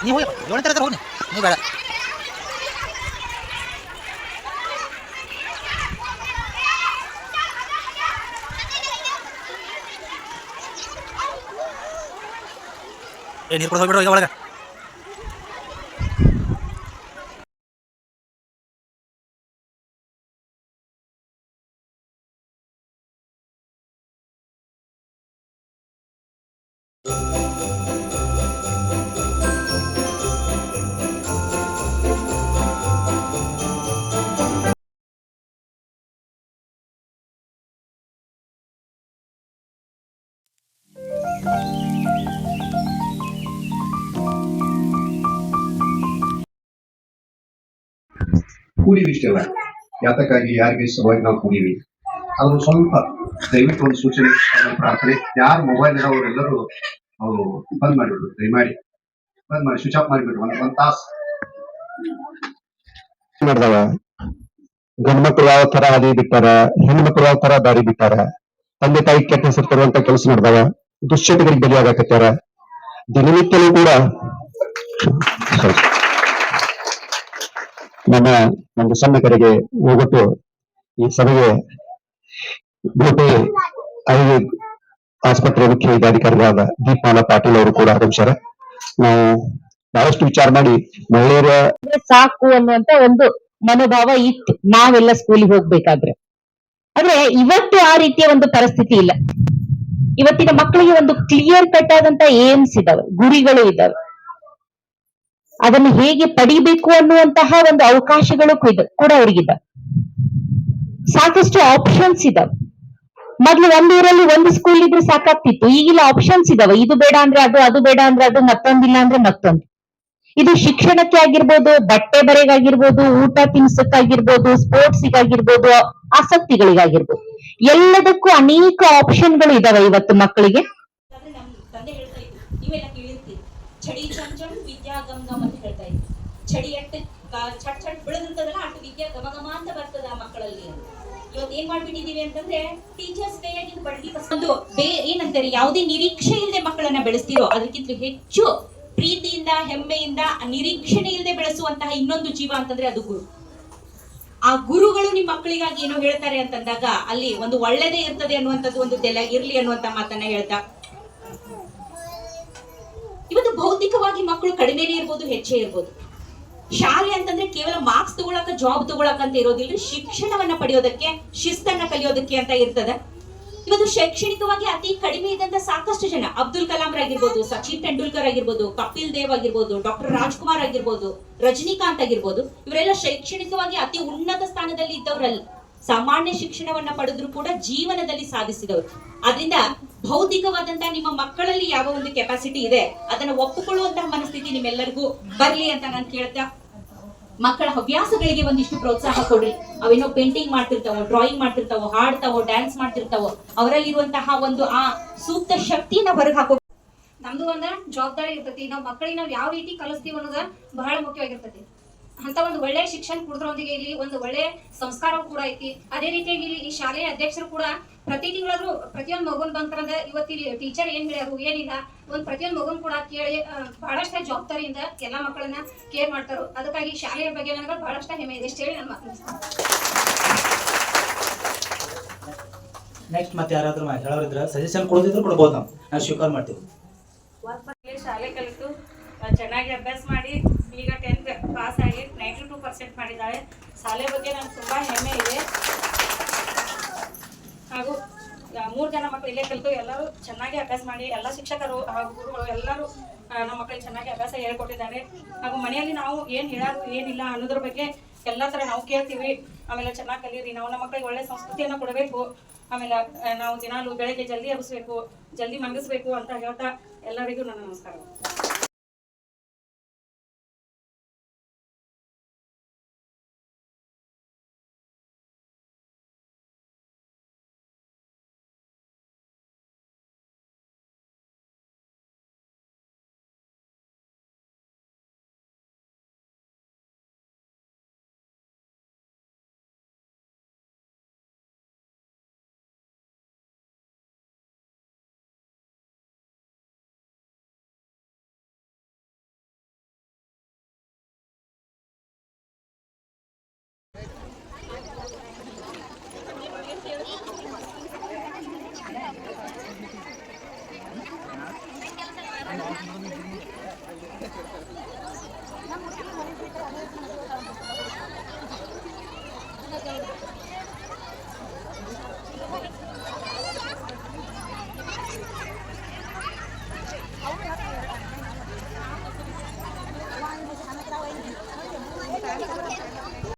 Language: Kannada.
ನೀವು ಹೋಗಿ 7 ತರ ಹೋಗಿ ನೀವು ಬೇಡ ನೀರು ಕೊಡ ಹೋಗ್ಬಿಡು ಈಗ ಒಳಗೆ ಕೂಡೀವಿ ಇಷ್ಟೆಲ್ಲ ಯಾತಕ್ಕಾಗಿ ಯಾರಿಗೆ ಸಲುವಾಗಿ ನಾವು ಕೂಡೀವಿ ಅದು ಸ್ವಲ್ಪ ದಯವಿಟ್ಟು ಒಂದು ಸೂಚನೆ ಪ್ರಾರ್ಥನೆ ಯಾರು ಮೊಬೈಲ್ ಇರೋರೆಲ್ಲರೂ ಅವರು ಬಂದ್ ಮಾಡಿಬಿಡ್ರು ದಯಮಾಡಿ ಬಂದ್ ಮಾಡಿ ಸ್ವಿಚ್ ಆಫ್ ಮಾಡಿಬಿಟ್ರು ಒಂದ್ ತಾಸು ಮಾಡಿದವ ಗಂಡು ಮಕ್ಕಳು ಯಾವ ತರ ಹಾದಿ ಬಿಟ್ಟಾರ, ಹೆಣ್ಮಕ್ಳು ಯಾವ ತರ ದಾರಿ ಬಿಟ್ಟಾರ, ತಂದೆ ತಾಯಿ ಕೆಟ್ಟ ಹೆಸರು ತರುವಂತ ಕೆಲಸ ಮಾಡಿದವ, ದುಶ್ಚಟಗಳಿಗೆ ಬಲಿಯಾಗತ್ತಾರ. ದಿನನಿತ್ಯನೂ ಕೂಡ ನಮ್ಮ ಒಂದು ಸಣ್ಣ ಕರೆಗೆ ಹೋಗ್ಬಿಟ್ಟು ಈ ಸಭೆಗೆ ಗೋಟೆ ಆಸ್ಪತ್ರೆ ಮುಖ್ಯ ವೈದ್ಯಾಧಿಕಾರಿಗಳಾದ ದೀಪಾಲ ಪಾಟೀಲ್ ಅವರು ಕೂಡ ಆಗಮಿಸ್ಯಾರ. ನಾವು ಬಹಳಷ್ಟು ವಿಚಾರ ಮಾಡಿ ಮಹಿಳೆಯರ ಸಾಕು ಅನ್ನುವಂತ ಒಂದು ಮನೋಭಾವ ಇತ್ತು ನಾವೆಲ್ಲ ಸ್ಕೂಲಿಗೆ ಹೋಗ್ಬೇಕಾದ್ರೆ. ಆದ್ರೆ ಇವತ್ತು ಆ ರೀತಿಯ ಒಂದು ಪರಿಸ್ಥಿತಿ ಇಲ್ಲ. ಇವತ್ತಿನ ಮಕ್ಕಳಿಗೆ ಒಂದು ಕ್ಲಿಯರ್ ಕಟ್ ಆದಂತ ಏಮ್ಸ್ ಇದಾವೆ, ಗುರಿಗಳು ಇದಾವೆ. ಅದನ್ನು ಹೇಗೆ ಪಡಿಬೇಕು ಅನ್ನುವಂತಹ ಒಂದು ಅವಕಾಶಗಳು ಕೂಡ ಅವ್ರಿಗಿದ್ದಾವೆ. ಸಾಕಷ್ಟು ಆಪ್ಷನ್ಸ್ ಇದಾವೆ. ಮೊದ್ಲು ಒಂದೂರಲ್ಲಿ ಒಂದು ಸ್ಕೂಲ್ ಇದ್ರೆ ಸಾಕಾಗ್ತಿತ್ತು. ಈಗಿಲ್ಲ, ಆಪ್ಷನ್ಸ್ ಇದಾವೆ. ಇದು ಬೇಡ ಅಂದ್ರೆ ಅದು, ಅದು ಬೇಡ ಅಂದ್ರೆ ಅದು, ಮತ್ತೊಂದಿಲ್ಲ ಅಂದ್ರೆ ಮತ್ತೊಂದು. ಇದು ಶಿಕ್ಷಣಕ್ಕೆ ಆಗಿರ್ಬೋದು, ಬಟ್ಟೆ ಬರೆಗಾಗಿರ್ಬೋದು, ಊಟ ತಿನ್ಸಕ್ಕಾಗಿರ್ಬೋದು, ಸ್ಪೋರ್ಟ್ಸ್ಗಾಗಿರ್ಬೋದು, ಆಸಕ್ತಿಗಳಿಗಾಗಿರ್ಬೋದು, ಎಲ್ಲದಕ್ಕೂ ಅನೇಕ ಆಪ್ಷನ್ಗಳು ಇದಾವೆ ಇವತ್ತು ಮಕ್ಕಳಿಗೆ. ತಂದೆ ಹೇಳ್ತಾ ಇದ್ರು, ನೀವೆಲ್ಲ ಕೇಳಿರ್ತೀರಿ, ಚಡಿ ಚಂಚಂ ವಿದ್ಯಾ ಗಮ್ ಗಮ್ ಅಂತ ಹೇಳ್ತಾ ಇದ್ರು. ಚಡಿ ಅಟ್ಟು ಚಟ್ ಚಟ್ ಬೆಳೆದಿರ್ತದಲ್ಲ, ಅಷ್ಟು ವಿದ್ಯಾ ಗಮ ಗಮ ಅಂತ ಬರ್ತದ ಆ ಮಕ್ಕಳಲ್ಲಿ. ಇವತ್ತು ಏನ್ ಮಾಡ್ಬಿಟ್ಟಿದೀವಿ ಅಂತಂದ್ರೆ ಟೀಚರ್ಸ್ ಡೇ ಆಗಿ ಬಡ್ಡಿ ಒಂದು ಏನಂತಾರೆ, ಯಾವುದೇ ನಿರೀಕ್ಷೆ ಇಲ್ಲದೆ ಮಕ್ಕಳನ್ನ ಬೆಳೆಸ್ತಿರೋ ಅದಕ್ಕಿಂತ ಹೆಚ್ಚು ಪ್ರೀತಿಯಿಂದ, ಹೆಮ್ಮೆಯಿಂದ, ನಿರೀಕ್ಷಣೆ ಇಲ್ಲದೆ ಬೆಳೆಸುವಂತಹ ಇನ್ನೊಂದು ಜೀವ ಅಂತಂದ್ರೆ ಅದು ಗುರು. ಆ ಗುರುಗಳು ನಿಮ್ಮ ಮಕ್ಕಳಿಗಾಗಿ ಏನೋ ಹೇಳ್ತಾರೆ ಅಂತಂದಾಗ ಅಲ್ಲಿ ಒಂದು ಒಳ್ಳೆದೇ ಇರ್ತದೆ ಅನ್ನುವಂಥದ್ದು ಒಂದು ಇರ್ಲಿ ಅನ್ನುವಂತ ಮಾತನ್ನ ಹೇಳ್ತಾ, ಇವತ್ತು ಭೌತಿಕವಾಗಿ ಮಕ್ಕಳು ಕಡಿಮೆನೇ ಇರ್ಬೋದು, ಹೆಚ್ಚೇ ಇರ್ಬೋದು. ಶಾಲೆ ಅಂತಂದ್ರೆ ಕೇವಲ ಮಾರ್ಕ್ಸ್ ತಗೊಳಕ, ಜಾಬ್ ತಗೊಳಕ ಅಂತ ಇರೋದಿಲ್ಲ, ಶಿಕ್ಷಣವನ್ನ ಪಡೆಯೋದಕ್ಕೆ, ಶಿಸ್ತನ್ನ ಕಲಿಯೋದಕ್ಕೆ ಅಂತ ಇರ್ತದೆ. ಇವತ್ತು ಶೈಕ್ಷಣಿಕವಾಗಿ ಅತಿ ಕಡಿಮೆ ಇದ್ದಂತ ಸಾಕಷ್ಟು ಜನ, ಅಬ್ದುಲ್ ಕಲಾಂ ಆಗಿರ್ಬೋದು, ಸಚಿನ್ ತೆಂಡೂಲ್ಕರ್ ಆಗಿರ್ಬೋದು, ಕಪಿಲ್ ದೇವ್ ಆಗಿರ್ಬೋದು, ಡಾಕ್ಟರ್ ರಾಜ್ಕುಮಾರ್ ಆಗಿರ್ಬೋದು, ರಜನಿಕಾಂತ್ ಆಗಿರ್ಬೋದು, ಇವರೆಲ್ಲ ಶೈಕ್ಷಣಿಕವಾಗಿ ಅತಿ ಉನ್ನತ ಸ್ಥಾನದಲ್ಲಿ ಇದ್ದವರಲ್ಲ. ಸಾಮಾನ್ಯ ಶಿಕ್ಷಣವನ್ನ ಪಡೆದ್ರು ಕೂಡ ಜೀವನದಲ್ಲಿ ಸಾಧಿಸಿದವರು. ಆದ್ರಿಂದ ಭೌತಿಕವಾದಂತ ನಿಮ್ಮ ಮಕ್ಕಳಲ್ಲಿ ಯಾವ ಒಂದು ಕೆಪಾಸಿಟಿ ಇದೆ ಅದನ್ನ ಒಪ್ಪಿಕೊಳ್ಳುವಂತಹ ಮನಸ್ಥಿತಿ ನಿಮ್ಮೆಲ್ಲರಿಗೂ ಬರ್ಲಿ ಅಂತ ನಾನು ಕೇಳ್ತಾ, ಮಕ್ಕಳ ಹವ್ಯಾಸಗಳಿಗೆ ಒಂದಿಷ್ಟು ಪ್ರೋತ್ಸಾಹ ಕೊಡ್ರಿ. ಅವೇನೋ ಪೇಂಟಿಂಗ್ ಮಾಡ್ತಿರ್ತಾವೋ, ಡ್ರಾಯಿಂಗ್ ಮಾಡ್ತಿರ್ತಾವೋ, ಹಾಡ್ತಾವೋ, ಡ್ಯಾನ್ಸ್ ಮಾಡ್ತಿರ್ತಾವೋ, ಅವರಲ್ಲಿರುವಂತಹ ಒಂದು ಆ ಸೂಕ್ತ ಶಕ್ತಿಯನ್ನ ಹೊರಗೆ ಹಾಕೋ. ನಮ್ದು ಒಂದ ಜವಾಬ್ದಾರಿ ಇರ್ತೈತಿ. ನಾವು ಮಕ್ಕಳಿಗೆ ನಾವು ಯಾವ ರೀತಿ ಕಲಿಸ್ತೀವಿ ಅನ್ನೋದ ಬಹಳ ಮುಖ್ಯವಾಗಿರ್ತೈತಿ. ಅಂತ ಒಂದು ಒಳ್ಳೆ ಶಿಕ್ಷಣ ಕೊಡೋದ್ರೊಂದಿಗೆ ಇಲ್ಲಿ ಒಂದು ಒಳ್ಳೆ ಸಂಸ್ಕಾರವೂ ಕೂಡ ಐತಿ. ಅದೇ ರೀತಿಯಾಗಿ ಇಲ್ಲಿ ಈ ಶಾಲೆಯ ಅಧ್ಯಕ್ಷರು ಕೂಡ ಪ್ರತಿ ತಿಂಗಳಾದ್ರೂ ಪ್ರತಿಯೊಂದು ಮಗುನ್ ಬಂತಂದ್ರೆ ಇವತ್ತಿಲ್ಲಿ ಟೀಚರ್ ಏನ್ ಹೇಳ್ಯಾರು ಏನಿಲ್ಲ ಒಂದ್ ಪ್ರತಿಯೊಂದು ಮಗುನ್ ಕೂಡ ಕೇಳಿ ಬಹಳಷ್ಟ ಜವಾಬ್ದಾರಿಯಿಂದ ಎಲ್ಲಾ ಮಕ್ಕಳನ್ನ ಕೇರ್ ಮಾಡ್ತಾರೋ. ಅದಕ್ಕಾಗಿ ಶಾಲೆಯ ಬಗ್ಗೆ ನನಗೆ ಬಹಳಷ್ಟ ಹೆಮ್ಮೆ ಇದೆ. ಇಷ್ಟ ಹೇಳಿ ನನ್ನ ಮಾತು ನೆಕ್ಸ್ಟ್ ಮತ್ತೆ ಯಾರಾದ್ರೂ ಹೇಳೋರಿದ್ರೆ ಸಜೆಷನ್ ಕೊಡೋದಿದ್ರು ಕೊಡ್ಬೋದು, ನಾವು ಸ್ವೀಕಾರ ಮಾಡ್ತೀವಿ. ಶಾಲೆ ಕಲಿತು ಚೆನ್ನಾಗಿ ಅಭ್ಯಾಸ ಮಾಡಿ ಈಗ 10th ಪಾಸ್ ಆಗಿ 92% ಮಾಡಿದ್ದಾಳೆ. ಶಾಲೆ ಬಗ್ಗೆ ನನಗೆ ತುಂಬಾ ಹೆಮ್ಮೆ ಇದೆ. ಹಾಗೂ 3 ಜನ ಮಕ್ಕಳು ಇಲ್ಲೇ ಕಲಿತು ಎಲ್ಲರೂ ಚೆನ್ನಾಗಿ ಅಭ್ಯಾಸ ಮಾಡಿ, ಎಲ್ಲ ಶಿಕ್ಷಕರು ಹಾಗೂ ಗುರುಗಳು ಎಲ್ಲರೂ ನಮ್ಮ ಮಕ್ಕಳಿಗೆ ಚೆನ್ನಾಗಿ ಅಭ್ಯಾಸ ಹೇಳ್ಕೊಟ್ಟಿದ್ದಾರೆ. ಹಾಗೂ ಮನೆಯಲ್ಲಿ ನಾವು ಏನ್ ಹೇಳೋದು ಏನಿಲ್ಲ ಅನ್ನೋದ್ರ ಬಗ್ಗೆ ಎಲ್ಲ ತರ ನಾವು ಕೇಳ್ತೀವಿ. ಆಮೇಲೆ ಚೆನ್ನಾಗಿ ಕಲೀರಿ, ನಾವು ನಮ್ಮ ಮಕ್ಕಳಿಗೆ ಒಳ್ಳೆ ಸಂಸ್ಕೃತಿಯನ್ನು ಕೊಡಬೇಕು. ಆಮೇಲೆ ನಾವು ದಿನಾಲು ಬೆಳಗ್ಗೆ ಜಲ್ದಿ ಎಬ್ಬಿಸ್ಬೇಕು, ಜಲ್ದಿ ಮಲಗಿಸ್ಬೇಕು ಅಂತ ಹೇಳ್ತಾ ಎಲ್ಲರಿಗೂ ನನ್ನ ನಮಸ್ಕಾರ.